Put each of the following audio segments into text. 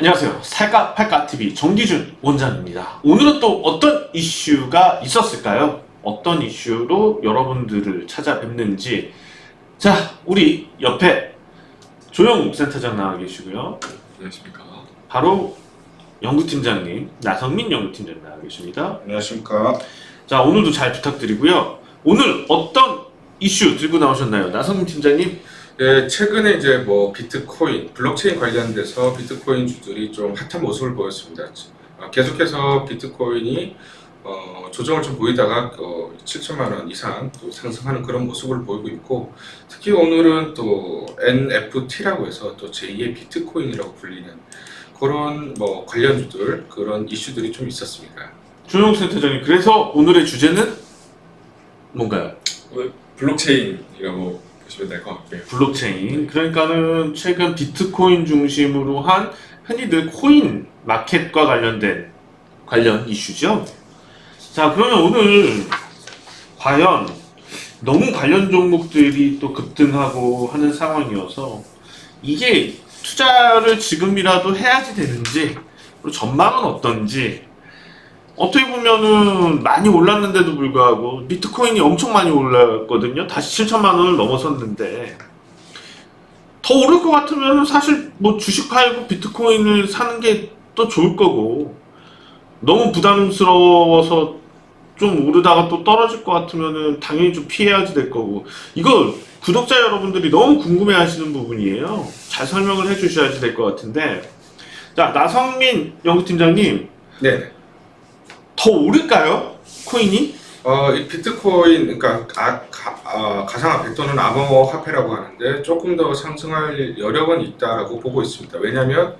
안녕하세요. 살까 팔까 TV 정기준 원장입니다. 오늘은 또 어떤 이슈가 있었을까요? 어떤 이슈로 여러분들을 찾아뵙는지. 자, 우리 옆에 조영욱 센터장 나와 계시고요. 안녕하십니까. 바로 연구팀장님, 나성민 연구팀장 나와 계십니다. 안녕하십니까. 자, 오늘도 잘 부탁드리고요. 오늘 어떤 이슈 들고 나오셨나요? 나성민 팀장님? 예, 최근에 이제 비트코인, 블록체인 관련돼서 비트코인 주들이 좀 핫한 모습을 보였습니다. 계속해서 비트코인이 조정을 좀 보이다가 7천만 원 이상 또 상승하는 그런 모습을 보이고 있고, 특히 오늘은 또 NFT라고 해서 또 제2의 비트코인이라고 불리는 그런 관련주들, 그런 이슈들이 좀 있었습니다. 조영욱 센터장님, 그래서 오늘의 주제는 뭔가요? 블록체인이라고 보시면 될 것 같고요. 블록체인. 그러니까는 최근 비트코인 중심으로 한 흔히들 코인 마켓과 관련 이슈죠. 자, 그러면 오늘 과연 너무 관련 종목들이 또 급등하고 하는 상황이어서 이게 투자를 지금이라도 해야지 되는지, 그리고 전망은 어떤지. 어떻게 보면은 많이 올랐는데도 불구하고 비트코인이 엄청 많이 올랐거든요. 다시 7천만 원을 넘어섰는데 더 오를 것 같으면 사실 주식 팔고 비트코인을 사는 게 또 좋을 거고, 너무 부담스러워서 좀 오르다가 또 떨어질 것 같으면은 당연히 좀 피해야지 될 거고, 이거 구독자 여러분들이 너무 궁금해 하시는 부분이에요. 잘 설명을 해 주셔야지 될 것 같은데. 자, 나성민 연구팀장님, 네. 더 오를까요? 코인이? 이 비트코인, 그러니까 가상화폐 또는 암호화폐라고 하는데 조금 더 상승할 여력은 있다라고 보고 있습니다. 왜냐하면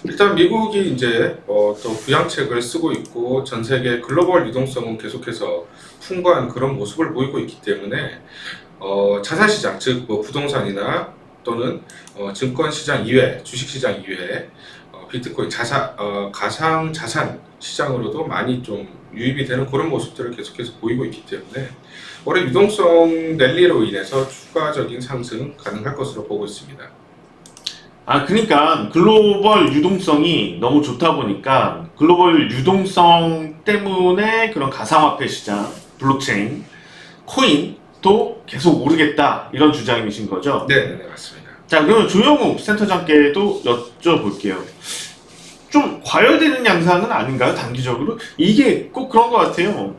일단 미국이 이제 또 부양책을 쓰고 있고 전 세계 글로벌 유동성은 계속해서 풍부한 그런 모습을 보이고 있기 때문에 자산시장, 즉 부동산이나 또는 증권시장 이외, 주식시장 이외 비트코인 가상자산 시장으로도 많이 좀 유입이 되는 그런 모습들을 계속해서 보이고 있기 때문에 올해 유동성 랠리로 인해서 추가적인 상승 가능할 것으로 보고 있습니다. 그러니까 글로벌 유동성이 너무 좋다 보니까 글로벌 유동성 때문에 그런 가상화폐 시장, 블록체인, 코인도 계속 오르겠다, 이런 주장이신 거죠? 네, 맞습니다. 자, 그러면 조영욱 센터장께도 여쭤볼게요. 좀 과열되는 양상은 아닌가요? 단기적으로? 이게 꼭 그런 것 같아요.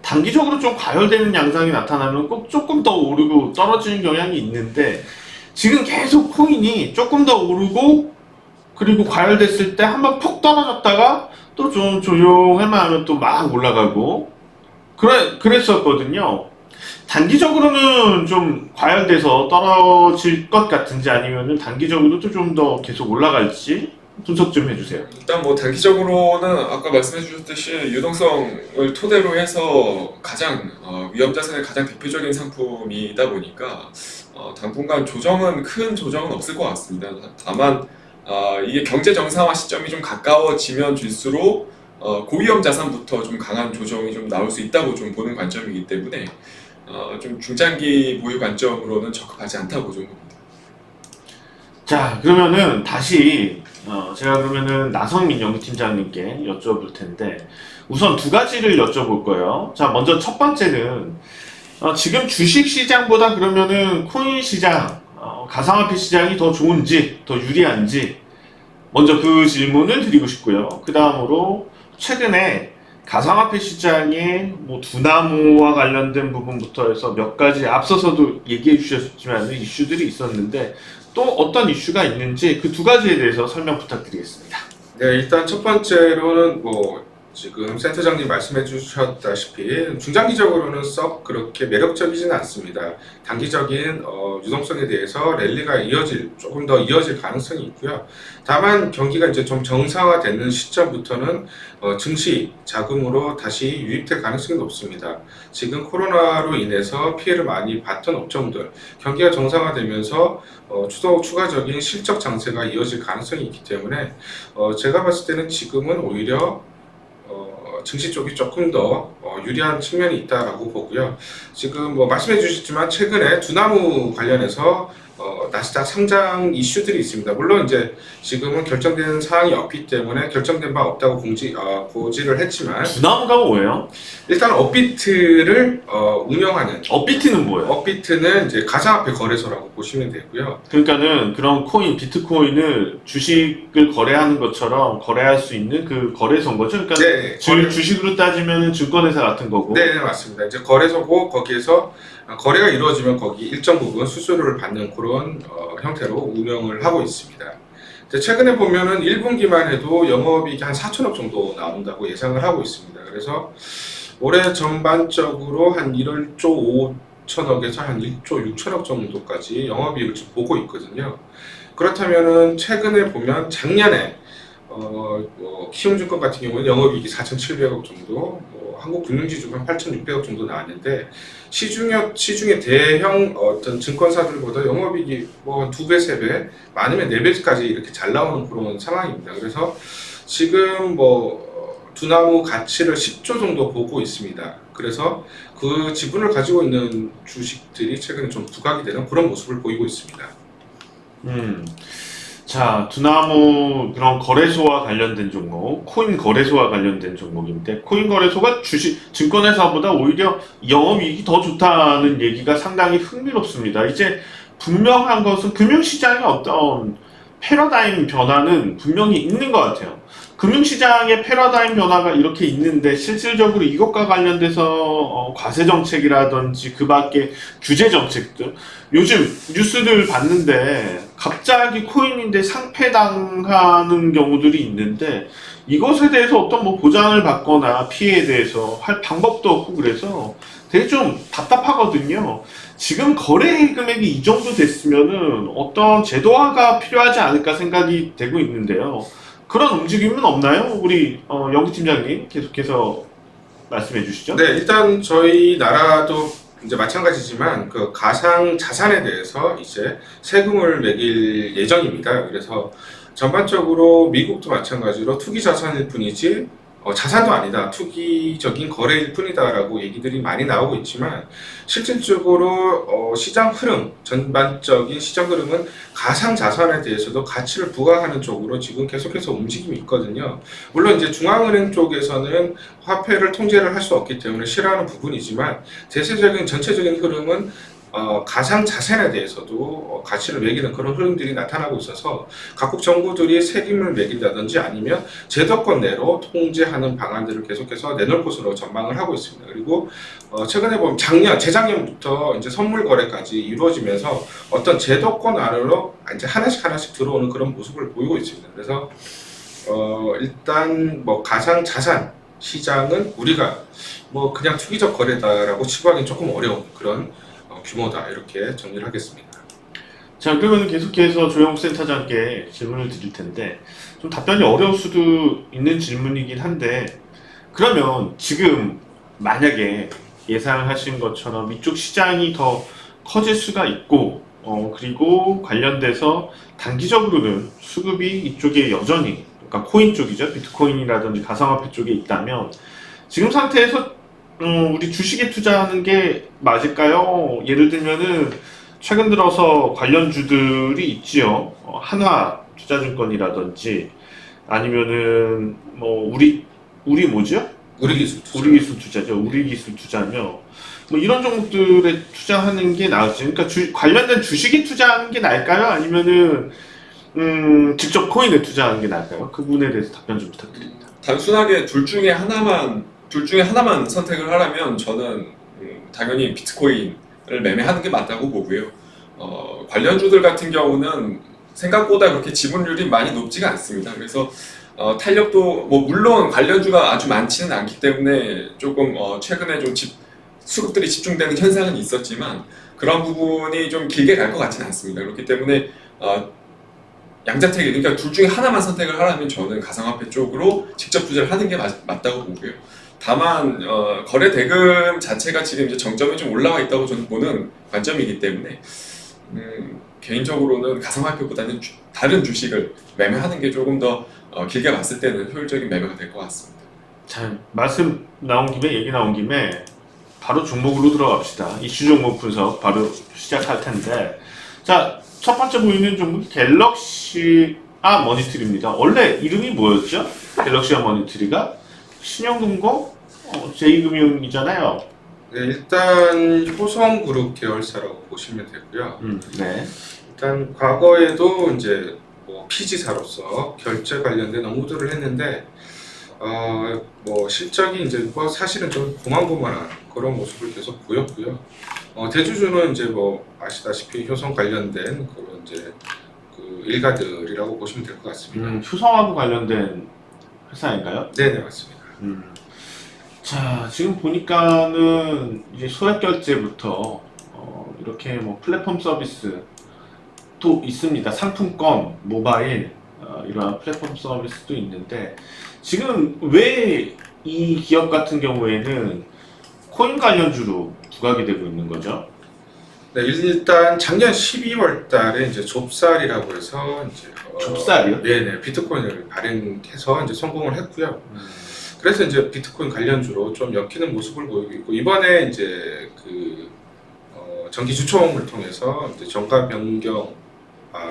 단기적으로 좀 과열되는 양상이 나타나면 꼭 조금 더 오르고 떨어지는 경향이 있는데, 지금 계속 코인이 조금 더 오르고 그리고 과열됐을 때 한번 푹 떨어졌다가 또 좀 조용할만 하면 또 막 올라가고 그랬었거든요. 단기적으로는 좀 과열돼서 떨어질 것 같은지, 아니면은 단기적으로도 좀 더 계속 올라갈지 분석 좀 해주세요. 일단 당기적으로는 아까 말씀해 주셨듯이 유동성을 토대로 해서 가장 위험 자산의 가장 대표적인 상품이다 보니까 당분간 큰 조정은 없을 것 같습니다. 다만 이게 경제 정상화 시점이 좀 가까워지면 줄수록 고위험 자산부터 좀 강한 조정이 좀 나올 수 있다고 좀 보는 관점이기 때문에 좀 중장기 보유 관점으로는 적합하지 않다고 좀 봅니다. 자, 그러면은 다시 제가 그러면은 나성민 연구팀장님께 여쭤볼 텐데, 우선 두 가지를 여쭤볼 거예요. 자, 먼저 첫 번째는 지금 주식 시장보다 그러면은 코인 시장, 가상화폐 시장이 더 좋은지, 더 유리한지, 먼저 그 질문을 드리고 싶고요. 그 다음으로 최근에 가상화폐 시장의 두나무와 관련된 부분부터 해서 몇 가지 앞서서도 얘기해 주셨지만 이슈들이 있었는데, 또 어떤 이슈가 있는지 그 두 가지에 대해서 설명 부탁드리겠습니다. 네, 일단 첫 번째로는 지금 센터장님 말씀해 주셨다시피 중장기적으로는 썩 그렇게 매력적이지는 않습니다. 단기적인 유동성에 대해서 랠리가 조금 더 이어질 가능성이 있고요. 다만 경기가 이제 좀 정상화되는 시점부터는 증시 자금으로 다시 유입될 가능성이 높습니다. 지금 코로나로 인해서 피해를 많이 봤던 업종들, 경기가 정상화되면서 추가적인 실적 장세가 이어질 가능성이 있기 때문에 제가 봤을 때는 지금은 오히려 증시 쪽이 조금 더 유리한 측면이 있다라고 보고요. 지금 말씀해 주셨지만 최근에 두나무 관련해서 나스닥 상장 이슈들이 있습니다. 물론 이제 지금은 결정된 사항이 없기 때문에 결정된 바 없다고 고지를 했지만 두나무가 뭐예요? 일단 업비트를 운영하는 업비트는 뭐예요? 업비트는 이제 가상화폐 거래소라고 보시면 되고요. 그러니까는 그런 코인, 비트코인을 주식을 거래하는 것처럼 거래할 수 있는 그 거래소인 거죠? 그러니까 네, 주식으로 따지면 증권회사 같은 거고. 네, 맞습니다. 이제 거래소고 거기에서 거래가 이루어지면 거기 일정 부분 수수료를 받는 그런 형태로 운영을 하고 있습니다. 이제 최근에 보면은 1분기만 해도 영업이익이 한 4천억 정도 나온다고 예상을 하고 있습니다. 그래서 올해 전반적으로 한 1조 5천억에서 한 1조 6천억 정도까지 영업이익을 지금 보고 있거든요. 그렇다면은 최근에 보면 작년에 키움증권 같은 경우는 영업이익이 4,700억 정도, 한국금융지주가 8,600억 정도 나왔는데 시중의 대형 어떤 증권사들보다 영업이익이 뭐 2배, 3배, 많으면 4배까지 이렇게 잘 나오는 그런 상황입니다. 그래서 지금 두나무 가치를 10조 정도 보고 있습니다. 그래서 그 지분을 가지고 있는 주식들이 최근에 좀 부각이 되는 그런 모습을 보이고 있습니다. 자, 두나무 그런 거래소와 관련된 종목, 코인 거래소와 관련된 종목인데, 코인 거래소가 증권회사보다 오히려 영업이익이 더 좋다는 얘기가 상당히 흥미롭습니다. 이제 분명한 것은 금융시장의 어떤 패러다임 변화는 분명히 있는 것 같아요. 금융시장의 패러다임 변화가 이렇게 있는데 실질적으로 이것과 관련돼서 과세 정책이라든지 그 밖에 규제 정책들, 요즘 뉴스들 봤는데 갑자기 코인인데 상폐당하는 경우들이 있는데 이것에 대해서 어떤 보장을 받거나 피해에 대해서 할 방법도 없고 그래서 되게 좀 답답하거든요. 지금 거래 금액이 이 정도 됐으면은 어떤 제도화가 필요하지 않을까 생각이 되고 있는데요. 그런 움직임은 없나요? 우리 연구팀장님 계속해서 말씀해 주시죠. 네, 일단 저희 나라도 이제 마찬가지지만 그 가상 자산에 대해서 이제 세금을 매길 예정입니다. 그래서 전반적으로 미국도 마찬가지로 투기 자산일 뿐이지 자산도 아니다, 투기적인 거래일 뿐이다라고 얘기들이 많이 나오고 있지만 실질적으로 시장 흐름, 전반적인 시장 흐름은 가상 자산에 대해서도 가치를 부과하는 쪽으로 지금 계속해서 움직임이 있거든요. 물론 이제 중앙은행 쪽에서는 화폐를 통제를 할 수 없기 때문에 싫어하는 부분이지만 대세적인 전체적인 흐름은 가상 자산에 대해서도 가치를 매기는 그런 흐름들이 나타나고 있어서 각국 정부들이 세금을 매긴다든지 아니면 제도권 내로 통제하는 방안들을 계속해서 내놓을 것으로 전망을 하고 있습니다. 그리고 최근에 보면 재작년부터 이제 선물 거래까지 이루어지면서 어떤 제도권 안으로 이제 하나씩 들어오는 그런 모습을 보이고 있습니다. 그래서 일단 가상 자산 시장은 우리가 그냥 투기적 거래다라고 치부하기는 조금 어려운 그런 규모다, 이렇게 정리를 하겠습니다. 자, 그러면 계속해서 조영욱 센터장께 질문을 드릴 텐데 좀 답변이 어려울 수도 있는 질문이긴 한데, 그러면 지금 만약에 예상하신 것처럼 이쪽 시장이 더 커질 수가 있고 그리고 관련돼서 단기적으로는 수급이 이쪽에 여전히, 그러니까 코인 쪽이죠, 비트코인이라든지 가상화폐 쪽에 있다면 지금 상태에서 우리 주식에 투자하는 게 맞을까요? 예를 들면은 최근 들어서 관련주들이 있지요. 한화투자증권이라든지 아니면은 우리 뭐죠? 우리기술 투자죠. 우리기술 투자며 이런 종목들에 투자하는 게 나을지. 그러니까 관련된 주식에 투자하는 게 나을까요? 아니면은 직접 코인에 투자하는 게 나을까요? 그 부분에 대해서 답변 좀 부탁드립니다. 단순하게 둘 중에 하나만 선택을 하라면 저는 당연히 비트코인을 매매하는 게 맞다고 보고요. 관련주들 같은 경우는 생각보다 그렇게 지분율이 많이 높지가 않습니다. 그래서 탄력도 물론 관련주가 아주 많지는 않기 때문에 조금 최근에 좀 수급들이 집중되는 현상은 있었지만 그런 부분이 좀 길게 갈 것 같지는 않습니다. 그렇기 때문에 양자택일, 그러니까 둘 중에 하나만 선택을 하라면 저는 가상화폐 쪽으로 직접 투자를 하는 게 맞다고 보고요. 다만 거래 대금 자체가 지금 이제 정점에 좀 올라와 있다고 저는 보는 관점이기 때문에 개인적으로는 가상화폐보다는 다른 주식을 매매하는 게 조금 더 길게 봤을 때는 효율적인 매매가 될 것 같습니다. 자, 얘기 나온 김에 바로 종목으로 들어갑시다. 이슈 종목 분석 바로 시작할 텐데, 자, 첫 번째 보이는 종목이 갤럭시아 머니트리입니다. 원래 이름이 뭐였죠? 갤럭시아 머니트리가 신영금고 제2금융이잖아요. 네, 일단 효성그룹 계열사라고 보시면 되고요. 네. 일단 과거에도 이제 뭐 피지사로서 결제 관련된 업무들을 했는데 뭐 실적이 이제 뭐 사실은 좀 고만고만한 그런 모습을 계속 보였고요. 대주주는 이제 뭐 아시다시피 효성 관련된 그런 이제 그 일가들이라고 보시면 될 것 같습니다. 효성하고 관련된 회사인가요? 네네 맞습니다. 자, 지금 보니까는 이제 소액 결제부터 이렇게 뭐 플랫폼 서비스도 있습니다. 상품권, 모바일 이러한 플랫폼 서비스도 있는데 지금 왜 이 기업 같은 경우에는 코인 관련주로 부각이 되고 있는 거죠? 네, 일단 작년 12월 달에 이제 좁쌀이라고 해서 이제 좁쌀이요? 네네 비트코인을 발행해서 이제 성공을 했고요. 그래서 이제 비트코인 관련주로 좀 엮이는 모습을 보이고 있고 이번에 이제 그 정기 주총을 통해서 이제 정가 변경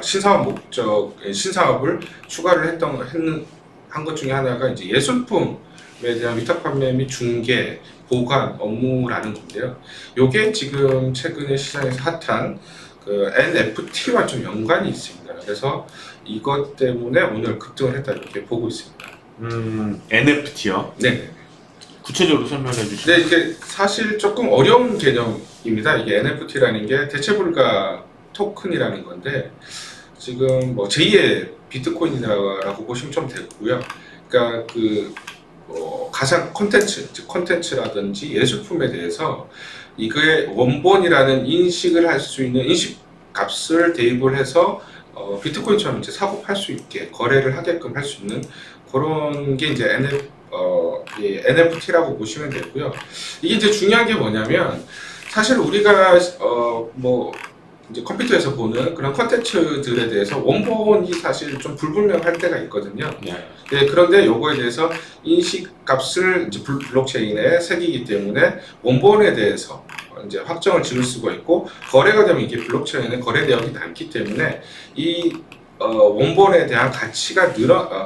신사업 목적 신사업을 추가를 한 것 중에 하나가 이제 예술품에 대한 위탁 판매 및 중개 보관 업무라는 건데요. 요게 지금 최근에 시장에서 핫한 그 NFT와 좀 연관이 있습니다. 그래서 이것 때문에 오늘 급등을 했다 이렇게 보고 있습니다. NFT요? 네. 구체적으로 설명해 주시죠. 네, 이게 사실 조금 어려운 개념입니다. 이게 NFT라는 게 대체불가 토큰이라는 건데 지금 뭐 제2의 비트코인이라고 보시면 좀 되고요. 그러니까 그 가상 콘텐츠라든지 예술품에 대해서 이거의 원본이라는 인식을 할 수 있는 인식값을 대입을 해서 비트코인처럼 이제 사고 팔 수 있게 거래를 하게끔 할 수 있는 그런 게 이제 NFT라고 보시면 되고요. 이게 이제 중요한 게 뭐냐면 사실 우리가 뭐 이제 컴퓨터에서 보는 그런 콘텐츠들에 대해서 원본이 사실 좀 불분명할 때가 있거든요. 네. 네, 그런데 요거에 대해서 인식값을 이제 블록체인에 새기기 때문에 원본에 대해서 이제 확정을 지을 수가 있고 거래가 되면 이게 블록체인에 거래 내역이 남기 때문에 이 원본에 대한 가치가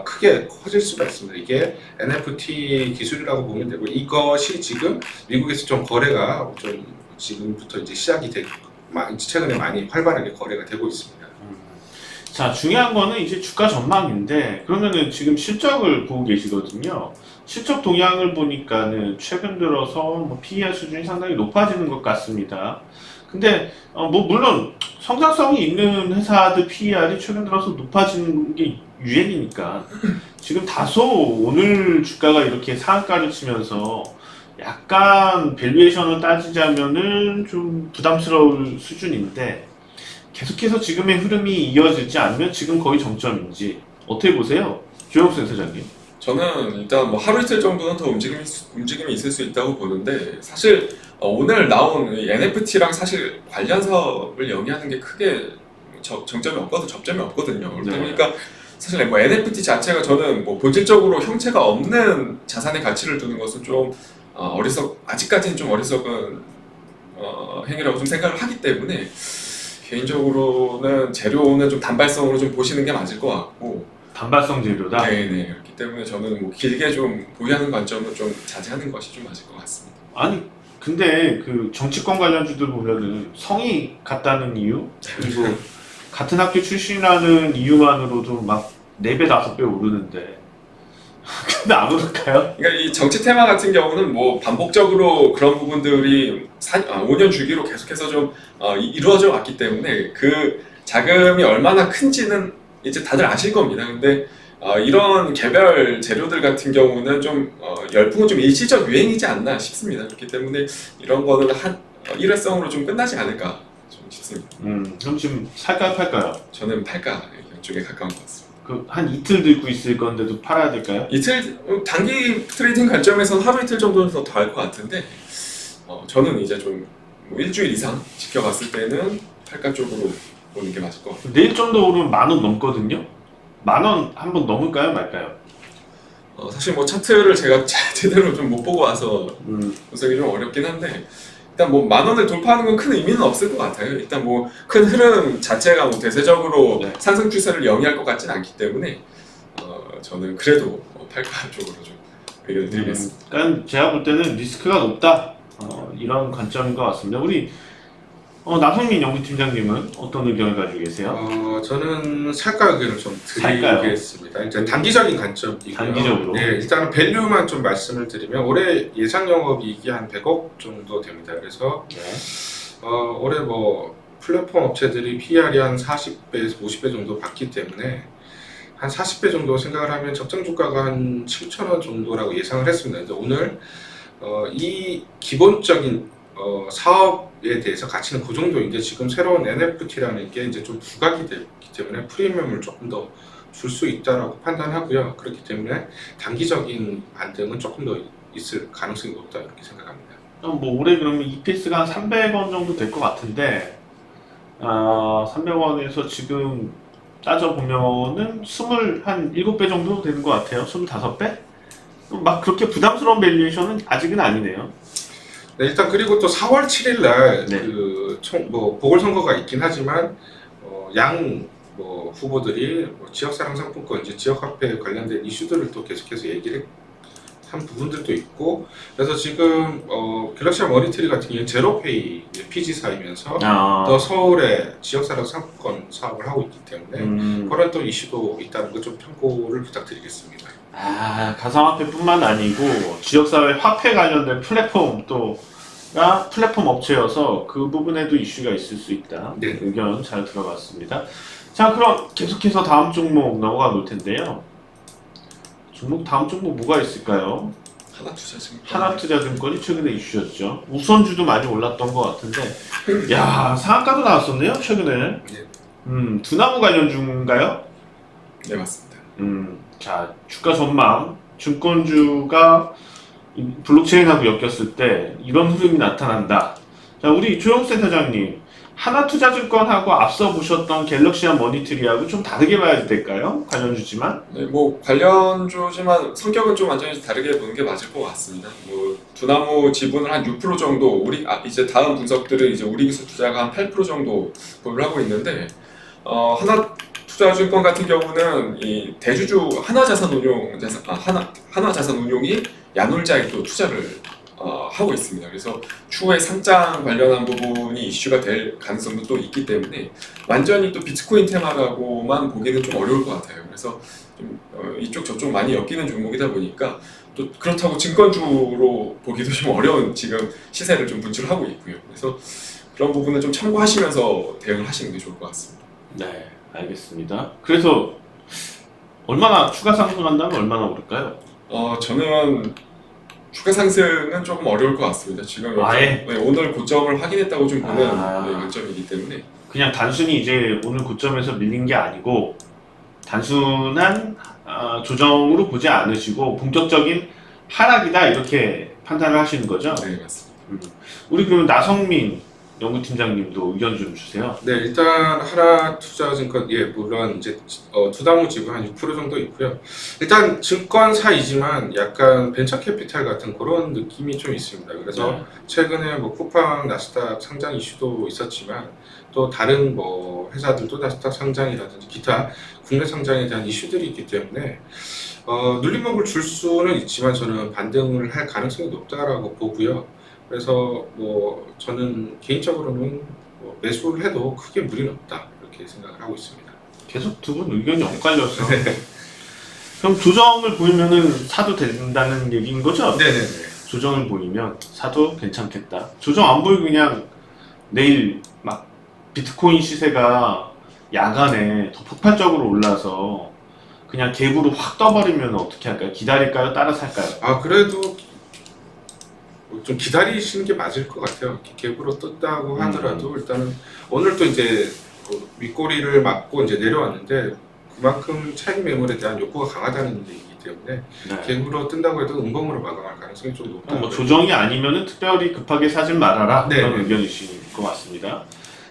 크게 커질 수가 있습니다. 이게 NFT 기술이라고 보면 되고 이것이 지금 미국에서 좀 거래가 좀 지금부터 이제 시작이 되고 최근에 많이 활발하게 거래가 되고 있습니다. 자, 중요한 거는 이제 주가 전망인데 그러면은 지금 실적을 보고 계시거든요. 실적 동향을 보니까는 최근 들어서 뭐 PER 수준이 상당히 높아지는 것 같습니다. 근데 뭐 물론 성장성이 있는 회사들 PER이 최근 들어서 높아지는 게 유행이니까 지금 다소 오늘 주가가 이렇게 상한가를 치면서 약간 밸류에이션을 따지자면은 좀 부담스러울 수준인데 계속해서 지금의 흐름이 이어지지 않으면 지금 거의 정점인지 어떻게 보세요? 조영수 센터장님. 저는 일단 뭐 하루 이틀 정도는 더 움직임이 있을 수 있다고 보는데 사실 오늘 나온 이 NFT랑 사실 관련 사업을 영위하는 게 크게 접점이 없거든요. 네. 그러니까 사실 뭐 NFT 자체가 저는 뭐 본질적으로 형체가 없는 자산의 가치를 두는 것은 좀 아직까지는 좀 어리석은 행위라고 좀 생각을 하기 때문에 개인적으로는 재료는 좀 단발성으로 좀 보시는 게 맞을 것 같고 단발성 재료다. 네네 그렇기 때문에 저는 뭐 길게 좀 보유하는 관점은 좀 자제하는 것이 좀 맞을 것 같습니다. 아니 근데 그 정치권 관련주들 보면은 성이 같다는 이유 그리고 같은 학교 출신이라는 이유만으로도 막 4배 5배 오르는데 근데 안 오를까요? 그러니까 이 정치 테마 같은 경우는 뭐 반복적으로 그런 부분들이 5년 주기로 계속해서 좀 이루어져 왔기 때문에 그 자금이 얼마나 큰지는 이제 다들 아실 겁니다. 근데 이런 개별 재료들 같은 경우는 좀 열풍은 좀 일시적 유행이지 않나 싶습니다. 그렇기 때문에 이런 거는 일회성으로 좀 끝나지 않을까 좀 싶습니다. 그럼 지금 살까요 팔까요? 저는 팔까 쪽에 가까운 것 같습니다. 그 한 이틀 들고 있을 건데도 팔아야 될까요? 이틀 단기 트레이딩 관점에서는 하루 이틀 정도는 더 할 것 같은데 저는 이제 좀 뭐 일주일 이상 지켜봤을 때는 팔가 쪽으로 보는 게 맞을 것 같아요. 내일 정도 오르면 10,000원 넘거든요. 10,000원 한번 넘을까요 말까요? 사실 뭐 차트를 제가 제대로 좀 못 보고 와서 분석이 좀 어렵긴 한데 일단 뭐 10,000원을 돌파하는 건 큰 의미는 없을 것 같아요. 일단 뭐 큰 흐름 자체가 뭐 대세적으로 네. 상승 추세를 영위할 것 같진 않기 때문에 저는 그래도 팔까 쪽으로 좀 의견을 드리겠습니다. 그러니까 제가 볼 때는 리스크가 높다. 이런 관점인 것 같습니다. 우리 나성민 연구팀장님은 어떤 의견을 가지고 계세요? 저는 살까 의견을 좀 살까요? 드리겠습니다. 이제 단기적인 관점이고요. 단기적으로? 네, 일단은 밸류만 좀 말씀을 드리면 올해 예상 영업이익이 한 100억 정도 됩니다. 그래서 네. 올해 뭐 플랫폼 업체들이 PR이 한 40배에서 50배 정도 받기 때문에 한 40배 정도 생각을 하면 적정 주가가 한 7,000원 정도라고 예상을 했습니다. 근데 오늘 이 기본적인 사업에 대해서 가치는 그 정도인데 지금 새로운 NFT라는 게 이제 좀 부각이 되기 때문에 프리미엄을 조금 더 줄 수 있다라고 판단하고요. 그렇기 때문에 단기적인 반등은 조금 더 있을 가능성이 높다 이렇게 생각합니다. 뭐 올해 그러면 EPS가 한 300원 정도 될 것 같은데 300원에서 지금 따져보면은 7배 정도 되는 것 같아요. 25배? 막 그렇게 부담스러운 밸류에이션은 아직은 아니네요. 네, 일단 그리고 또 4월 7일 날 네. 보궐선거가 있긴 하지만 후보들이 지역사랑 상품권, 이제 지역화폐 관련된 이슈들을 또 계속해서 얘기를 한 부분들도 있고, 그래서 지금 갤럭시와 머니터리 같은 경우는 제로페이 PG사이면서 더 서울의 지역사랑 상품권 사업을 하고 있기 때문에 그런 또 이슈도 있다는 거 좀 참고를 부탁드리겠습니다. 가상화폐뿐만 아니고 지역사회 화폐 관련된 플랫폼가 플랫폼 업체여서 그 부분에도 이슈가 있을 수 있다. 네. 의견 잘 들어봤습니다. 자, 그럼 계속해서 다음 종목 넘어가 볼 텐데요. 다음 종목 뭐가 있을까요? 하나투자증권이 최근에 이슈였죠. 우선주도 많이 올랐던 것 같은데, 야, 상한가도 나왔었네요 최근에. 네. 두나무 관련주인가요? 네, 맞습니다. 자, 주가 전망. 증권주가 블록체인하고 엮였을 때 이런 흐름이 나타난다. 자, 우리 조영 센터장님, 하나투자증권하고 앞서 보셨던 갤럭시와 머니터리하고 좀 다르게 봐야 될까요? 관련주지만. 네, 뭐 관련주지만 성격은 좀 완전히 다르게 보는 게 맞을 것 같습니다. 뭐 두나무 지분을 한 6% 정도, 이제 다음 분석들은 이제 우리기술투자가 한 8% 정도 보유를 하고 있는데, 하나투자증권 같은 경우는 이 대주주 하나자산운용이 야놀자에 또 투자를 하고 있습니다. 그래서 추후에 상장 관련한 부분이 이슈가 될 가능성도 또 있기 때문에 완전히 또 비트코인 테마라고만 보기는 좀 어려울 것 같아요. 그래서 좀 이쪽 저쪽 많이 엮이는 종목이다 보니까 또 그렇다고 증권주로 보기도 좀 어려운 지금 시세를 좀 분출하고 있고요. 그래서 그런 부분은 좀 참고하시면서 대응을 하시는 게 좋을 것 같습니다. 네, 알겠습니다. 그래서 얼마나 추가 상승한다면 얼마나 오를까요? 저는 추가 상승은 조금 어려울 것 같습니다. 지금 아예? 네, 오늘 고점을 확인했다고 좀 보는 관점이기 때문에 그냥 단순히 이제 오늘 고점에서 밀린 게 아니고 단순한 조정으로 보지 않으시고 본격적인 하락이다 이렇게 판단을 하시는 거죠? 네, 맞습니다. 우리 그럼 나성민 연구팀장님도 의견 좀 주세요. 네, 일단 하나투자증권 물론 이제 두나무 지분 한 6% 정도 있고요. 일단 증권사이지만 약간 벤처캐피탈 같은 그런 느낌이 좀 있습니다. 그래서 최근에 뭐 쿠팡 나스닥 상장 이슈도 있었지만 또 다른 뭐 회사들도 나스닥 상장이라든지 기타 국내 상장에 대한 이슈들이 있기 때문에 눌림목을 줄 수는 있지만 저는 반등을 할 가능성이 높다라고 보고요. 그래서 뭐 저는 개인적으로는 매수를 해도 크게 무리는 없다 이렇게 생각을 하고 있습니다. 계속 두 분 의견이 엇갈려서 그럼 조정을 보이면은 사도 된다는 얘기인 거죠? 네네네. 조정을 보이면 사도 괜찮겠다. 조정 안 보이고 그냥 내일 막 비트코인 시세가 야간에 더 폭발적으로 올라서 그냥 갭으로 확 떠버리면 어떻게 할까요? 기다릴까요? 따라 살까요? 그래도 좀 기다리시는 게 맞을 것 같아요. 갭으로 떴다고 하더라도 일단은 오늘 또 이제 윗꼬리를 맞고 이제 내려왔는데 그만큼 차익 매물에 대한 욕구가 강하다는 얘기이기 때문에 갭으로 뜬다고 해도 음봉으로 마감할 가능성이 좀 높다. 뭐 조정이 아니면은 특별히 급하게 사진 말아라 네. 그런 의견이신 것 같습니다.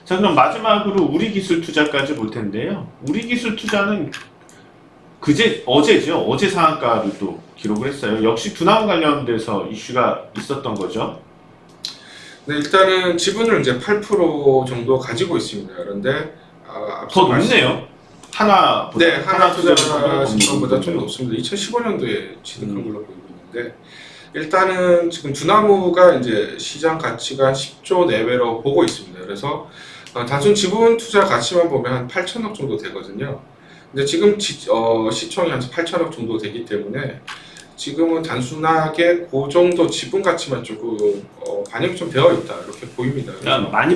자, 그럼 마지막으로 우리기술투자까지 볼 텐데요. 우리기술투자는 어제죠. 어제 상한가를 또 기록을 했어요. 역시 두나무 관련돼서 이슈가 있었던 거죠. 네, 일단은 지분을 이제 8% 정도 가지고 있습니다. 그런데 더 높네요. 하나보다. 네, 하나투자 투자보다 신청보다 좀 높네요. 높습니다. 2015년도에 취득한 걸로 보이고 있는데 일단은 지금 두나무가 이제 시장 가치가 한 10조 내외로 보고 있습니다. 그래서 단순 지분 투자 가치만 보면 한 8천억 정도 되거든요. 근데 지금 시총이 한 8천억 정도 되기 때문에 지금은 단순하게 그 정도 지분 가치만 조금 반영이 좀 되어 있다 이렇게 보입니다. 그러니까 많이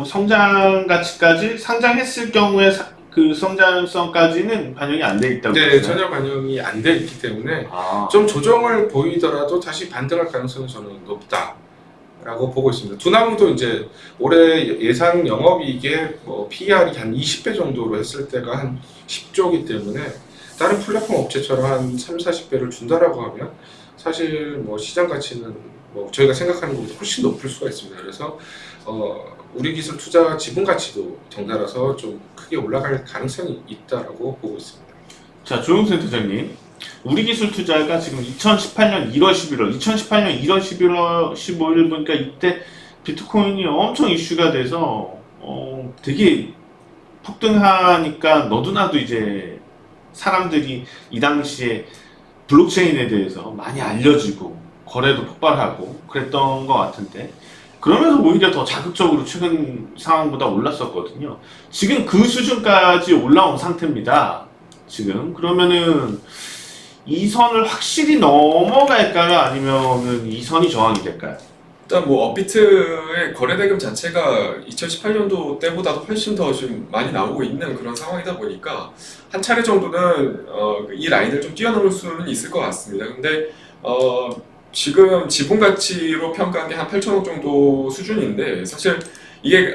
성장 가치까지 상장했을 경우에 그 성장성까지는 반영이 안 돼 있다고. 네, 보세요? 전혀 반영이 안 돼 있기 때문에 아, 좀 조정을 보이더라도 다시 반등할 가능성이 저는 높다라고 보고 있습니다. 두나무도 이제 올해 예상 영업이익의 PER이 한 20배 정도로 했을 때가 한 10조이기 때문에 다른 플랫폼 업체처럼 한 3, 40배를 준다라고 하면 사실 시장 가치는 저희가 생각하는 것보다 훨씬 높을 수가 있습니다. 그래서 우리 기술 투자 지분 가치도 덩달아서 좀 크게 올라갈 가능성이 있다라고 보고 있습니다. 자, 조용센 대장님. 우리 기술 투자가 지금 2018년 1월 11월, 2018년 1월 11월 15일 보니까 이때 비트코인이 엄청 이슈가 돼서 되게 폭등하니까 너도나도 이제 사람들이 이 당시에 블록체인에 대해서 많이 알려지고 거래도 폭발하고 그랬던 것 같은데 그러면서 오히려 더 자극적으로 최근 상황보다 올랐었거든요. 지금 그 수준까지 올라온 상태입니다. 지금 그러면은 이 선을 확실히 넘어갈까요? 아니면은 이 선이 저항이 될까요? 일단 업비트의 거래 대금 자체가 2018년도 때보다도 훨씬 더 좀 많이 나오고 있는 그런 상황이다 보니까 한 차례 정도는 이 라인을 좀 뛰어넘을 수는 있을 것 같습니다. 근데 지금 지분 가치로 평가한 게 한 8천억 정도 수준인데 사실 이게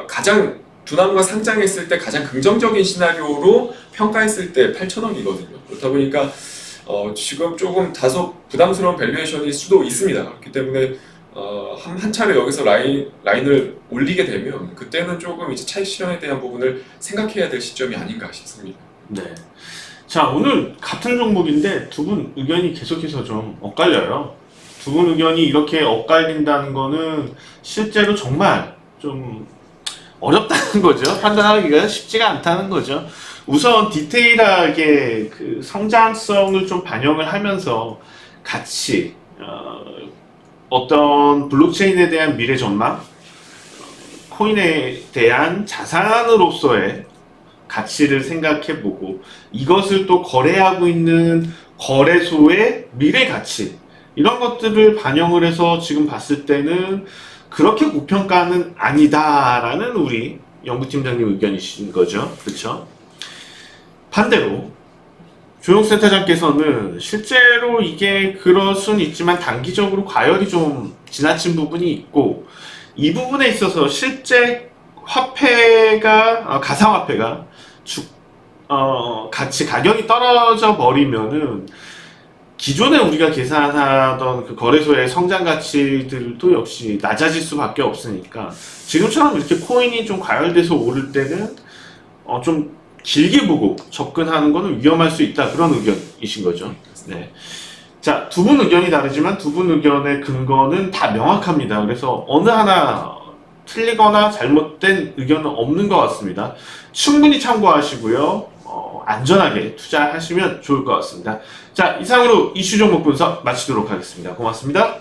가장 두나무가 상장했을 때 가장 긍정적인 시나리오로 평가했을 때 8천억이거든요. 그렇다 보니까 지금 조금 다소 부담스러운 밸류에이션일 수도 있습니다. 그렇기 때문에 한 차례 여기서 라인을 올리게 되면 그때는 조금 이제 차익 실현에 대한 부분을 생각해야 될 시점이 아닌가 싶습니다. 네. 자, 오늘 같은 종목인데 두 분 의견이 계속해서 좀 엇갈려요. 두 분 의견이 이렇게 엇갈린다는 거는 실제로 정말 좀 어렵다는 거죠. 판단하기가 쉽지가 않다는 거죠. 우선 디테일하게 그 성장성을 좀 반영을 하면서 같이 어떤 블록체인에 대한 미래 전망, 코인에 대한 자산으로서의 가치를 생각해보고 이것을 또 거래하고 있는 거래소의 미래 가치 이런 것들을 반영을 해서 지금 봤을 때는 그렇게 고평가는 아니다라는 우리 연구팀장님 의견이신 거죠. 그렇죠? 반대로 조용센터장께서는 실제로 이게 그럴 수는 있지만 단기적으로 과열이 좀 지나친 부분이 있고 이 부분에 있어서 실제 화폐가 가상화폐가 가치 가격이 떨어져 버리면은 기존에 우리가 계산하던 그 거래소의 성장 가치들도 역시 낮아질 수밖에 없으니까 지금처럼 이렇게 코인이 좀 과열돼서 오를 때는 좀 길게 보고 접근하는 것은 위험할 수 있다 그런 의견이신 거죠. 네. 자, 두 분 의견이 다르지만 두 분 의견의 근거는 다 명확합니다. 그래서 어느 하나 틀리거나 잘못된 의견은 없는 것 같습니다. 충분히 참고하시고요. 안전하게 투자하시면 좋을 것 같습니다. 자, 이상으로 이슈 종목 분석 마치도록 하겠습니다. 고맙습니다.